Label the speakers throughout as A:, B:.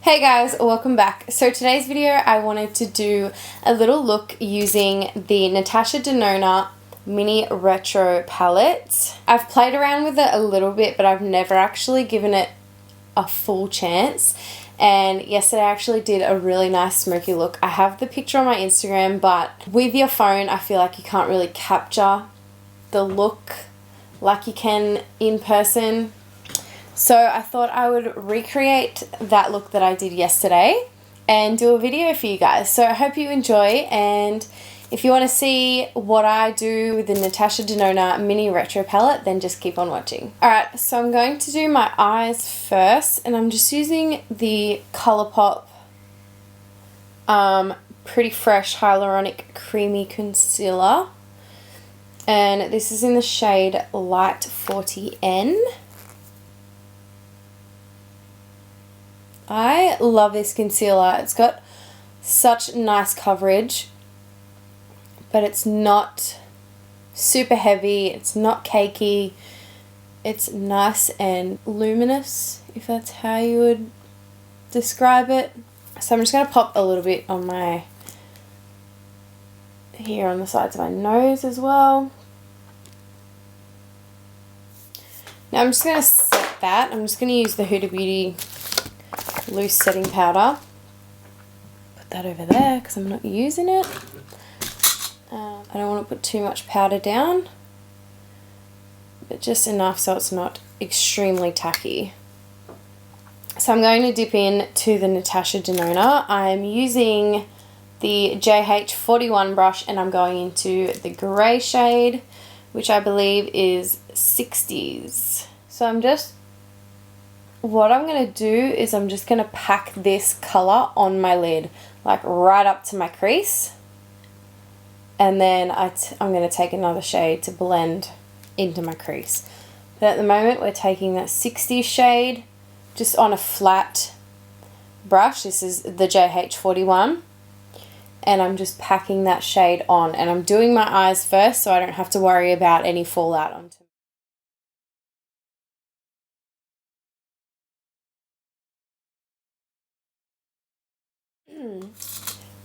A: Hey guys, welcome back. So today's video I wanted to do a little look using the Natasha Denona mini retro palette. I've played around with it a little bit, but I've never actually given it a full chance. And yesterday I actually did a really nice smoky look. I have the picture on my Instagram, but with your phone I feel like you can't really capture the look like you can in person. So I thought I would recreate that look that I did yesterday and do a video for you guys. So I hope you enjoy, and if you want to see what I do with the Natasha Denona mini retro palette, then just keep on watching. Alright, so I'm going to do my eyes first, and I'm just using the Colourpop Pretty Fresh Hyaluronic Creamy Concealer. And this is in the shade Light 40N. I love this concealer. It's got such nice coverage, but it's not super heavy, it's not cakey, it's nice and luminous, if that's how you would describe it. So I'm just going to pop a little bit on my, here on the sides of my nose as well. Now I'm just going to set that. I'm just going to use the Huda Beauty loose setting powder. Put that over there because I'm not using it. I don't want to put too much powder down, but just enough so it's not extremely tacky. So I'm going to dip in to the Natasha Denona. I'm using the JH41 brush and I'm going into the grey shade, which I believe is 60s. So what I'm going to do is I'm just going to pack this colour on my lid, like right up to my crease. And then I'm going to take another shade to blend into my crease. But at the moment we're taking that 60s shade just on a flat brush. This is the JH41. And I'm just packing that shade on. And I'm doing my eyes first so I don't have to worry about any fallout onto.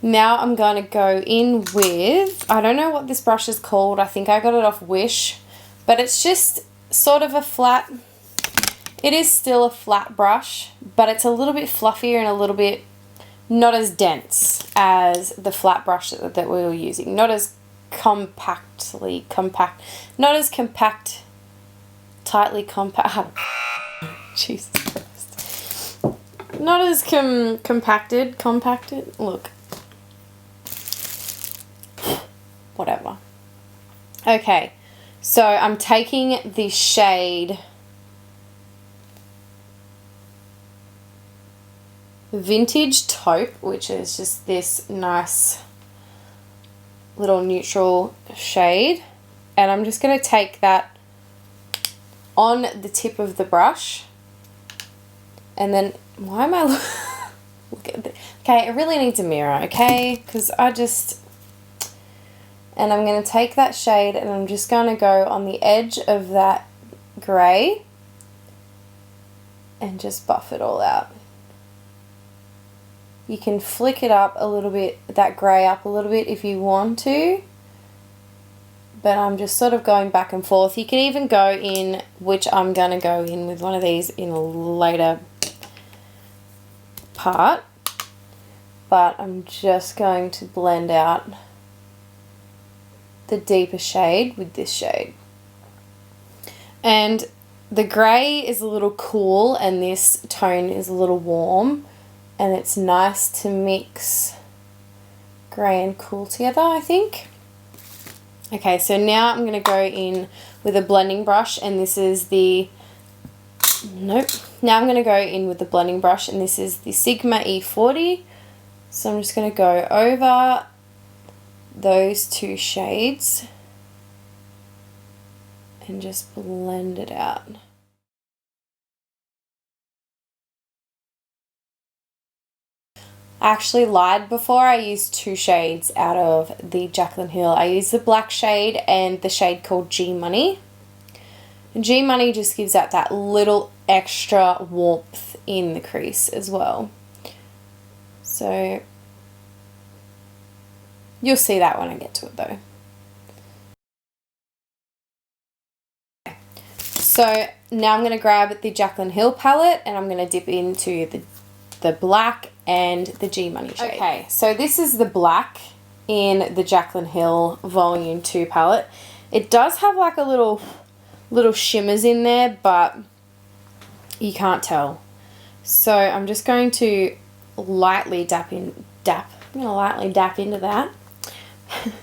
A: Now I'm going to go in with, I don't know what this brush is called, I think I got it off Wish, but it's just sort of a flat, it is still a flat brush, but it's a little bit fluffier and a little bit not as dense as the flat brush that we were using. Not as tightly compact. Jesus Christ. Not as compacted, look. Whatever. Okay, so I'm taking the shade Vintage Taupe, which is just this nice little neutral shade, and I'm just going to take that on the tip of the brush, and then, why am I look at this. Okay, it really needs a mirror, okay, because and I'm going to take that shade and I'm just going to go on the edge of that grey and just buff it all out. You can flick it up a little bit, that grey up a little bit if you want to, but I'm just sort of going back and forth. You can even go in, which I'm going to go in with one of these in a later part, but I'm just going to blend out the deeper shade with this shade. And the grey is a little cool and this tone is a little warm, and it's nice to mix grey and cool together, I think. Okay, so now I'm going to go in with a blending brush, and this is the now I'm going to go in with the blending brush, and this is the Sigma E40. So I'm just going to go over those two shades and just blend it out. I actually lied before. I used two shades out of the Jaclyn Hill. I used the black shade and the shade called G Money. And G Money just gives out that little extra warmth in the crease as well. So you'll see that when I get to it though. So now I'm going to grab the Jaclyn Hill palette and I'm going to dip into the black and the G Money shade. Okay, so this is the black in the Jaclyn Hill Volume 2 palette. It does have like a little shimmers in there, but you can't tell. So I'm just going to lightly I'm going to lightly dap into that. I'm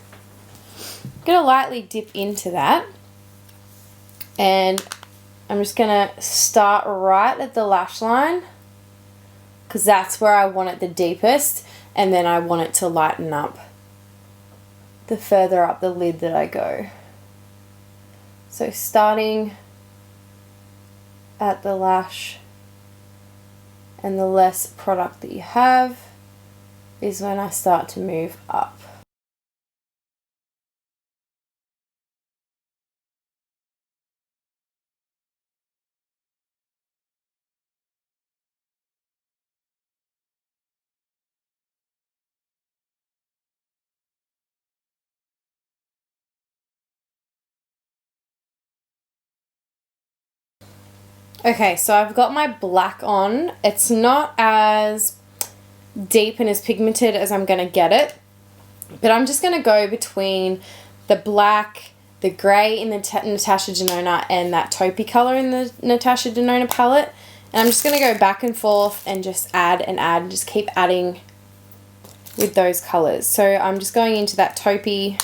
A: going to lightly dip into that. And I'm just going to start right at the lash line, because that's where I want it the deepest, and then I want it to lighten up the further up the lid that I go. So starting at the lash, and the less product that you have is when I start to move up. Okay, so I've got my black on. It's not as deep and as pigmented as I'm going to get it, but I'm just going to go between the black, the grey in the Natasha Denona, and that taupey colour in the Natasha Denona palette. And I'm just going to go back and forth and just add and just keep adding with those colours. So I'm just going into that taupey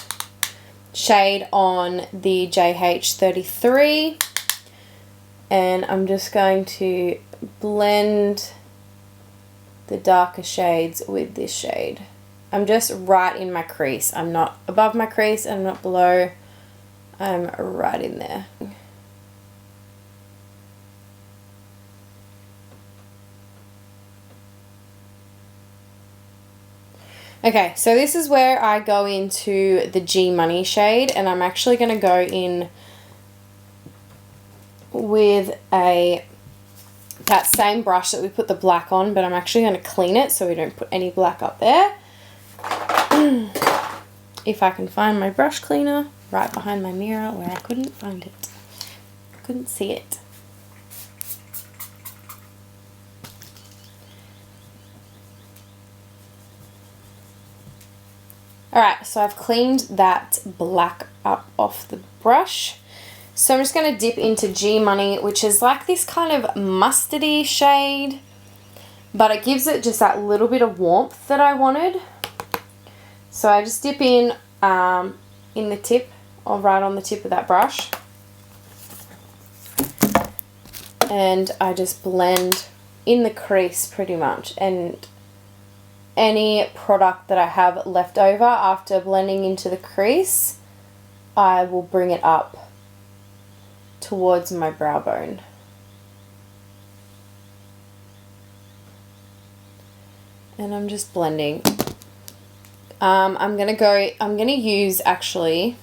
A: shade on the JH33. And I'm just going to blend the darker shades with this shade. I'm just right in my crease. I'm not above my crease, I'm not below. I'm right in there. Okay, so this is where I go into the G Money shade, and I'm actually going to go in with that same brush that we put the black on, but I'm actually going to clean it so we don't put any black up there. If I can find my brush cleaner right behind my mirror where I couldn't find it. Couldn't see it. Alright, so I've cleaned that black up off the brush. So I'm just going to dip into G Money, which is like this kind of mustardy shade, but it gives it just that little bit of warmth that I wanted. So I just dip in the tip, or right on the tip of that brush, and I just blend in the crease pretty much, and any product that I have left over after blending into the crease, I will bring it up towards my brow bone. And I'm just blending. I'm gonna use, actually,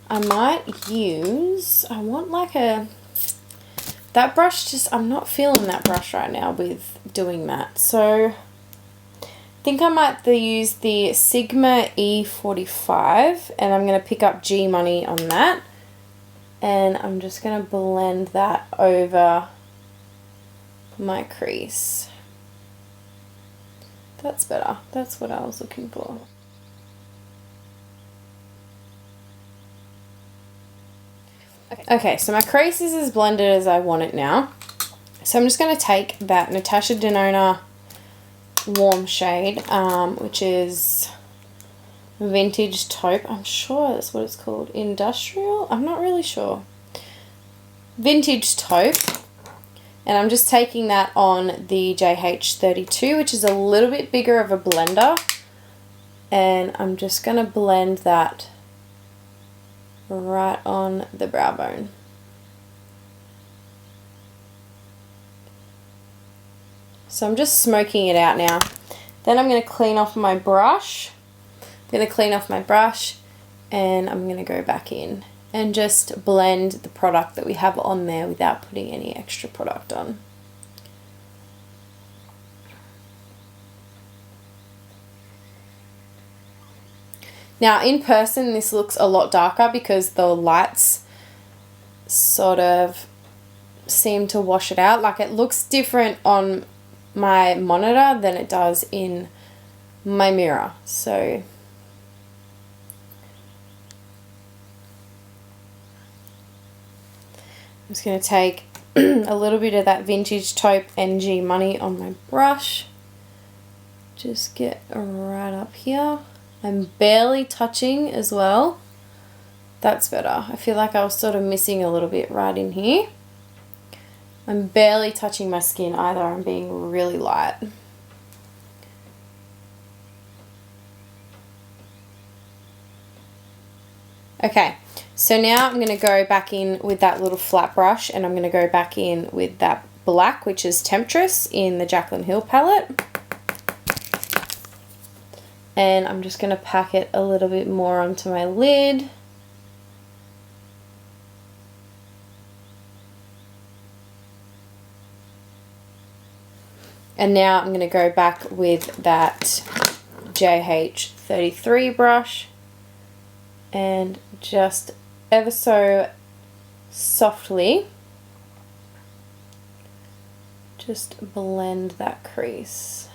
A: I want like that brush, just, I'm not feeling that brush right now with doing that. So I think I might use the Sigma E45, and I'm gonna pick up G Money on that. And I'm just going to blend that over my crease. That's better. That's what I was looking for. Okay, so my crease is as blended as I want it now. So I'm just going to take that Natasha Denona warm shade, which is Vintage Taupe. I'm sure that's what it's called. Industrial? I'm not really sure. Vintage Taupe. And I'm just taking that on the JH32, which is a little bit bigger of a blender. And I'm just going to blend that right on the brow bone. So I'm just smoking it out now. Then I'm going to clean off my brush. I'm going to clean off my brush, and I'm going to go back in and just blend the product that we have on there without putting any extra product on. Now in person this looks a lot darker because the lights sort of seem to wash it out. Like it looks different on my monitor than it does in my mirror. So I'm just going to take a little bit of that Vintage Taupe NG Money on my brush. Just get right up here. I'm barely touching as well. That's better. I feel like I was sort of missing a little bit right in here. I'm barely touching my skin either. I'm being really light. Okay, so now I'm going to go back in with that little flat brush and I'm going to go back in with that black, which is Temptress in the Jaclyn Hill palette. And I'm just going to pack it a little bit more onto my lid. And now I'm going to go back with that JH33 brush and just ever so softly just blend that crease.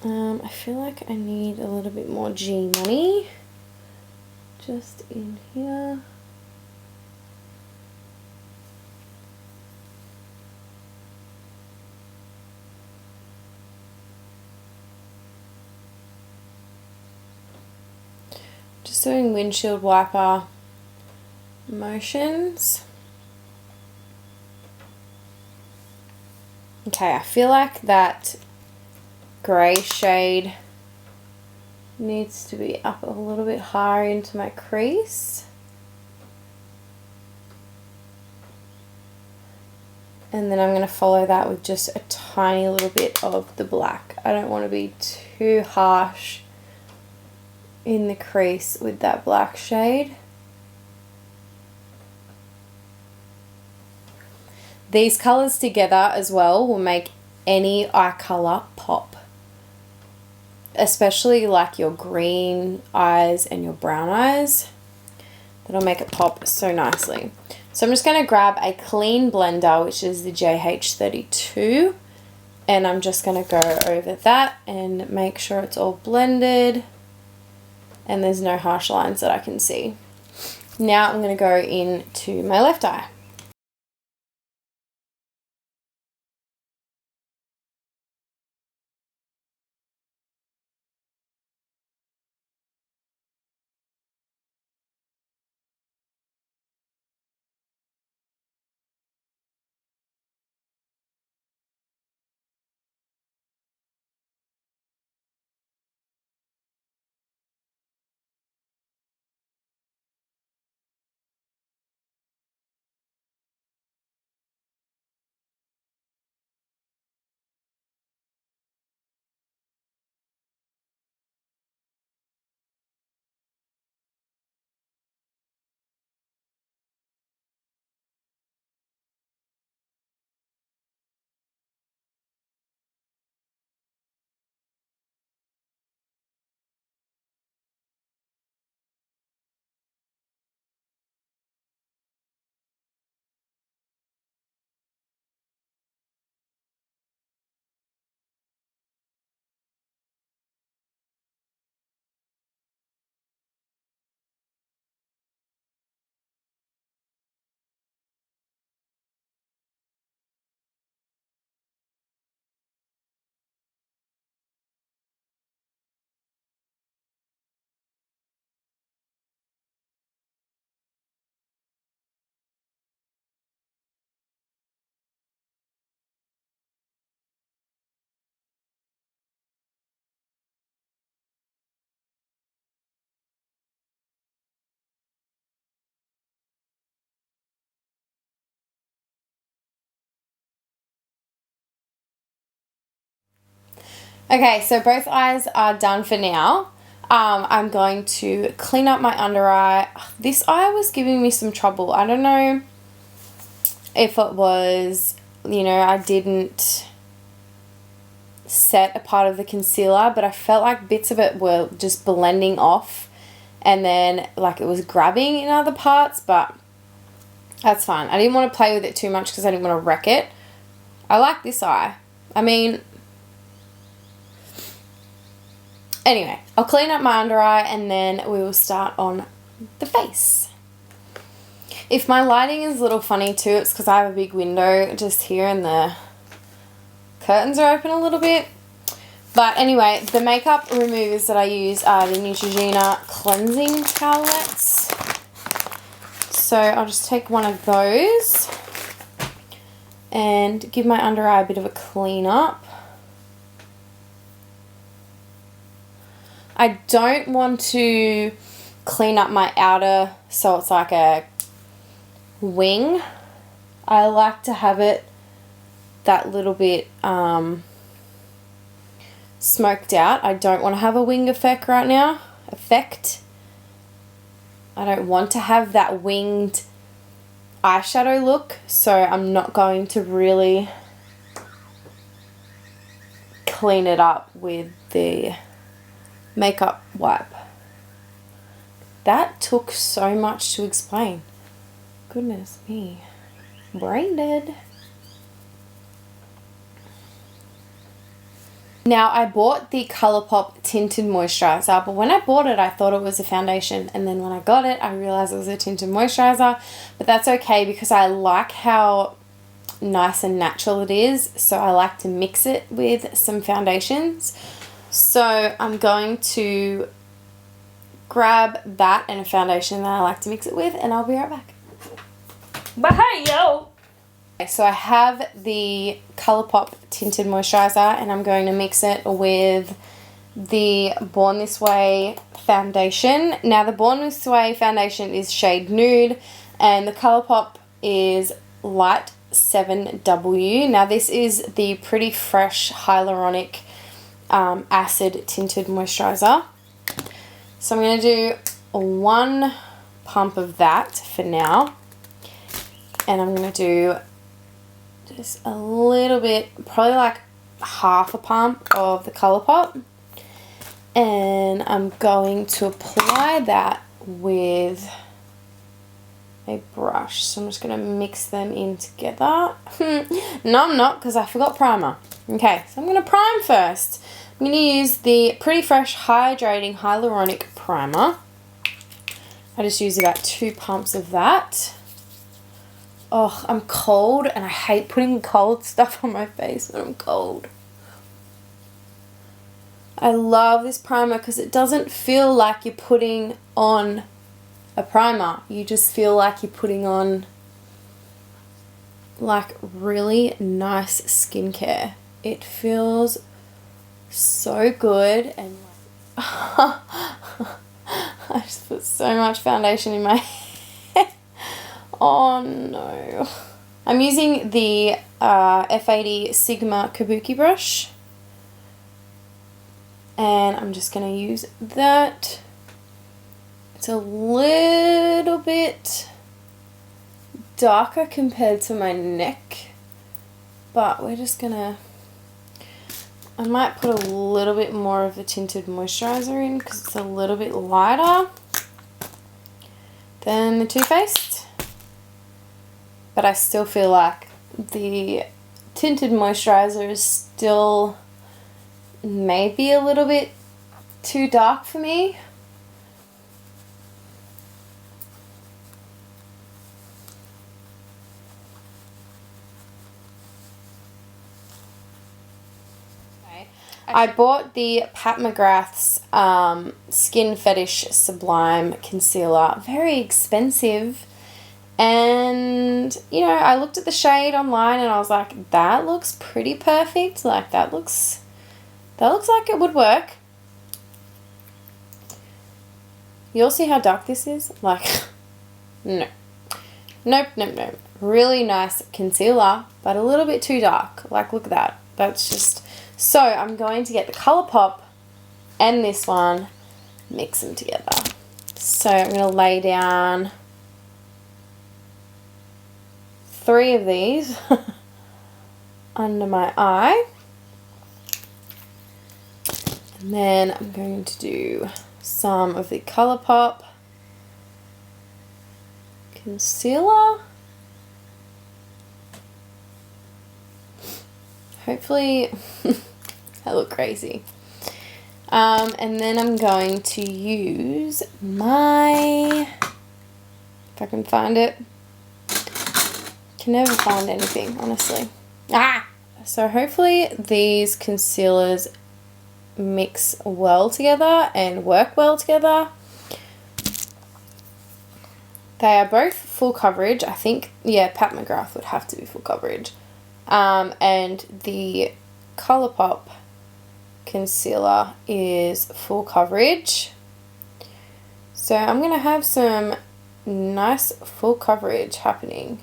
A: I feel like I need a little bit more G Money just in here. Just doing windshield wiper motions. Okay, I feel like that grey shade needs to be up a little bit higher into my crease. And then I'm going to follow that with just a tiny little bit of the black. I don't want to be too harsh in the crease with that black shade. These colours together as well will make any eye colour pop. Especially like your green eyes and your brown eyes. That'll make it pop so nicely. So I'm just going to grab a clean blender, which is the JH32. And I'm just going to go over that and make sure it's all blended. And there's no harsh lines that I can see. Now I'm going to go into my left eye. Okay, so both eyes are done for now. I'm going to clean up my under eye. This eye was giving me some trouble. I don't know if it was you know, I didn't set a part of the concealer, but I felt like bits of it were just blending off and then like it was grabbing in other parts, but that's fine. I didn't want to play with it too much because I didn't want to wreck it. I like this eye. I mean, anyway, I'll clean up my under eye and then we will start on the face. If my lighting is a little funny too, it's because I have a big window just here and the curtains are open a little bit. But anyway, the makeup removers that I use are the Neutrogena cleansing towelettes. So I'll just take one of those and give my under eye a bit of a clean up. I don't want to clean up my outer so it's like a wing. I like to have it that little bit smoked out. I don't want to have a wing effect right now. I don't want to have that winged eyeshadow look, so I'm not going to really clean it up with the makeup wipe. That took so much to explain. Goodness me. Brain dead. Now, I bought the Colourpop Tinted Moisturiser, but when I bought it, I thought it was a foundation, and then when I got it, I realised it was a tinted moisturiser, but that's okay because I like how nice and natural it is, so I like to mix it with some foundations. So I'm going to grab that and a foundation that I like to mix it with, and I'll be right back. But hey, yo! So I have the Colourpop Tinted Moisturiser and I'm going to mix it with the Born This Way foundation. Now the Born This Way foundation is shade Nude and the Colourpop is Light 7W. Now this is the Pretty Fresh Hyaluronic Acid Tinted Moisturiser. So I'm going to do one pump of that for now. And I'm going to do just a little bit, probably like half a pump of the Colourpop. And I'm going to apply that with a brush. So I'm just going to mix them in together. No, I'm not, because I forgot primer. Okay, so I'm going to prime first. I'm going to use the Pretty Fresh Hydrating Hyaluronic Primer. I just use about 2 pumps of that. Oh, I'm cold and I hate putting cold stuff on my face when I'm cold. I love this primer because it doesn't feel like you're putting on a primer. You just feel like you're putting on like really nice skincare. It feels so good and I just put so much foundation in my hair. Oh no. I'm using the F80 Sigma Kabuki brush. And I'm just going to use that. It's a little bit darker compared to my neck. But we're just going to... I might put a little bit more of the tinted moisturiser in because it's a little bit lighter than the Too Faced. But I still feel like the tinted moisturiser is still maybe a little bit too dark for me. I bought the Pat McGrath's Skin Fetish Sublime Concealer. Very expensive. And, you know, I looked at the shade online and I was like, that looks pretty perfect. Like, that looks like it would work. You all see how dark this is? Like, no. Nope, nope, nope. Really nice concealer, but a little bit too dark. Like, look at that. That's just... So, I'm going to get the Colourpop and this one, mix them together. So, I'm going to lay down 3 of these under my eye. And then I'm going to do some of the ColourPop concealer. Hopefully I look crazy. And then I'm going to use my, if I can find it, can never find anything, honestly. So hopefully these concealers mix well together and work well together. They are both full coverage. I think, yeah, Pat McGrath would have to be full coverage. And the ColourPop concealer is full coverage. So I'm going to have some nice full coverage happening.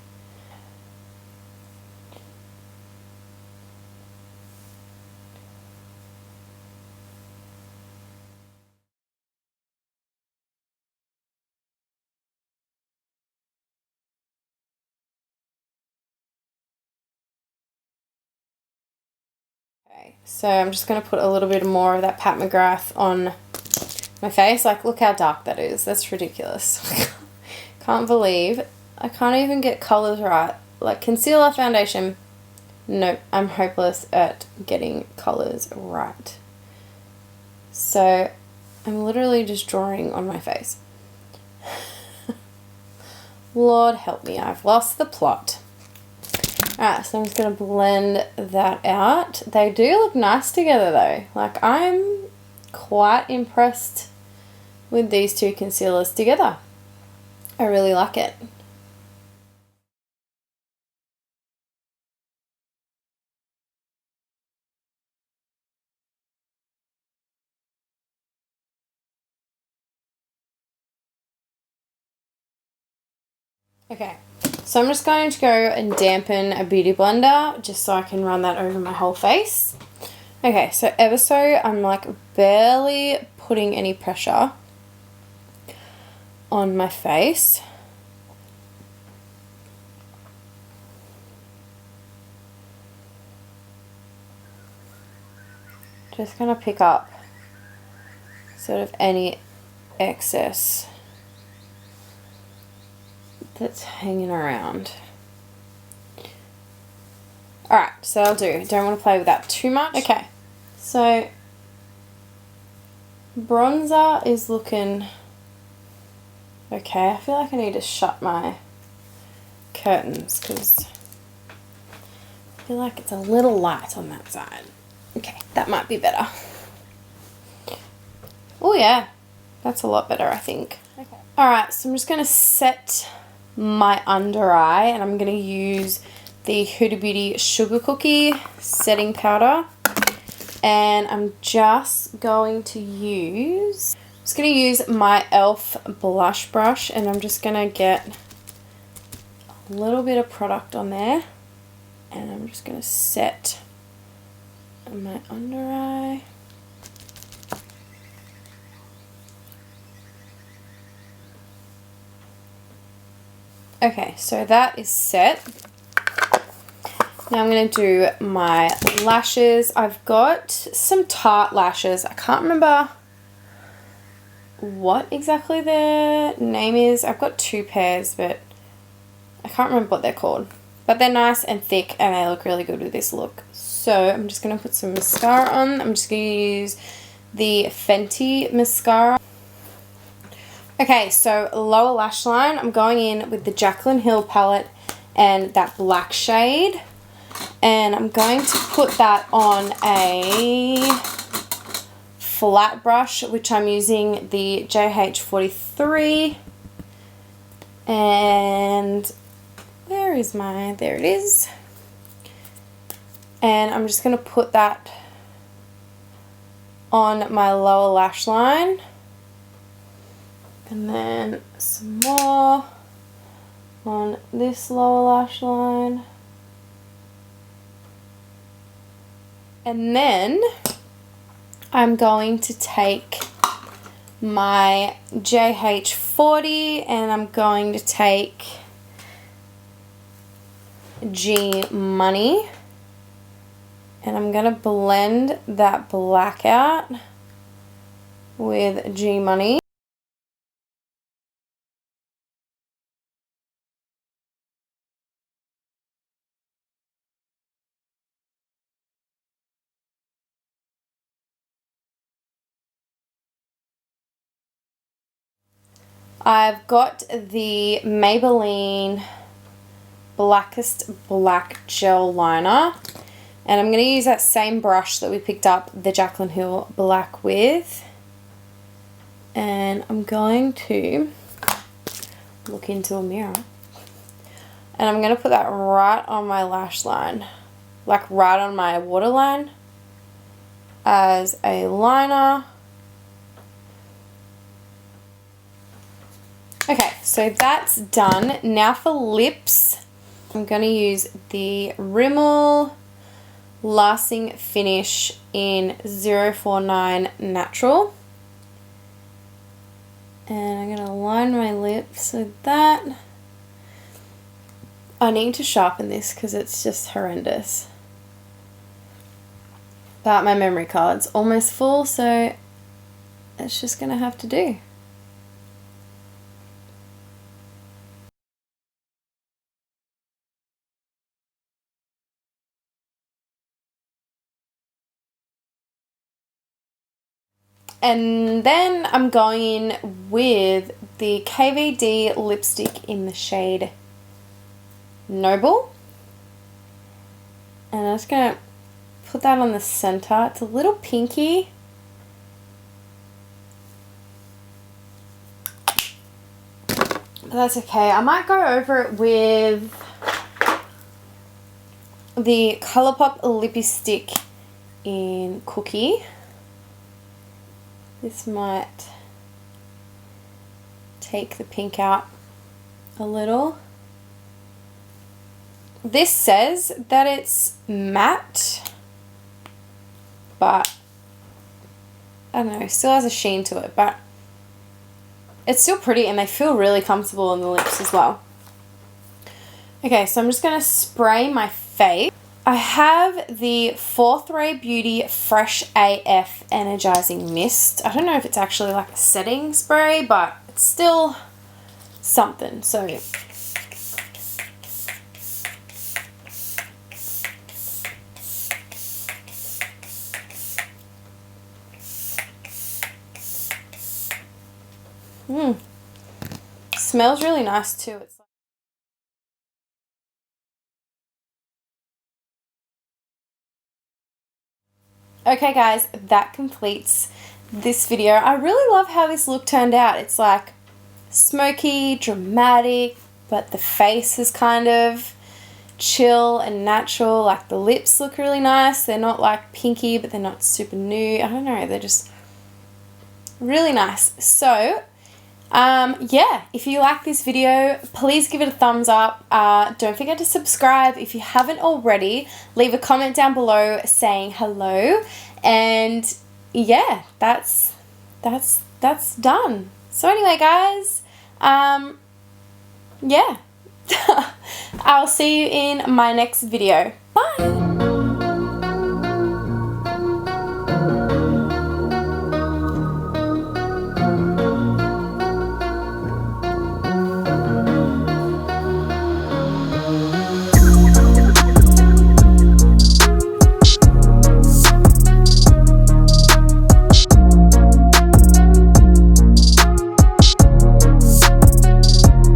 A: Okay, so I'm just going to put a little bit more of that Pat McGrath on my face. Like, look how dark that is. That's ridiculous. Can't believe I can't even get colours right. Like concealer, foundation, nope, I'm hopeless at getting colours right. So I'm literally just drawing on my face. Lord help me, I've lost the plot. Alright, so I'm just going to blend that out. They do look nice together though. Like, I'm quite impressed with these two concealers together. I really like it. Okay, so I'm just going to go and dampen a beauty blender just so I can run that over my whole face. Okay, so ever so I'm like barely putting any pressure on my face. Just gonna pick up sort of any excess that's hanging around. Alright, so I'll do. Don't want to play with that too much. Okay, so bronzer is looking okay. I feel like I need to shut my curtains because I feel like it's a little light on that side. Okay, that might be better. Oh yeah, that's a lot better, I think. Okay. Alright, so I'm just going to set my under eye and I'm going to use the Huda Beauty Sugar Cookie setting powder, and I'm just going to use my e.l.f. blush brush, and I'm just going to get a little bit of product on there and I'm just going to set my under eye. Okay, so that is set. Now I'm going to do my lashes. I've got some Tarte lashes. I can't remember what exactly their name is. I've got two pairs, but I can't remember what they're called. But they're nice and thick and they look really good with this look. So I'm just going to put some mascara on. I'm just going to use the Fenty mascara. Okay, so lower lash line. I'm going in with the Jaclyn Hill palette and that black shade. And I'm going to put that on a flat brush, which I'm using the JH43. And where is my, there it is. And I'm just going to put that on my lower lash line. And then some more on this lower lash line. And then I'm going to take my JH40 and I'm going to take Gimme. And I'm going to blend that black out with G-Money. I've got the Maybelline Blackest Black Gel Liner, and I'm going to use that same brush that we picked up the Jaclyn Hill Black with, and I'm going to look into a mirror, and I'm going to put that right on my lash line, like right on my waterline as a liner. Okay, so that's done. Now for lips, I'm going to use the Rimmel Lasting Finish in 049 Natural. And I'm going to line my lips with that. I need to sharpen this because it's just horrendous. But my memory card's almost full, so it's just going to have to do. And then I'm going in with the KVD lipstick in the shade Noble. And I'm just going to put that on the center. It's a little pinky. But that's okay. I might go over it with the Colourpop Lippy Stick in Cookie. This might take the pink out a little. This says that it's matte, but I don't know, it still has a sheen to it, but it's still pretty and they feel really comfortable on the lips as well. Okay, so I'm just going to spray my face. I have the 4th Ray Beauty Fresh AF Energizing Mist. I don't know if it's actually like a setting spray, but it's still something. So smells really nice too. It's okay guys, that completes this video. I really love how this look turned out. It's like smoky, dramatic, but the face is kind of chill and natural. Like the lips look really nice. They're not like pinky, but they're not super nude. I don't know, they're just really nice. So yeah, if you like this video, please give it a thumbs up. Don't forget to subscribe if you haven't already. Leave a comment down below saying hello. And yeah, that's done. So anyway, guys, yeah, I'll see you in my next video. Bye.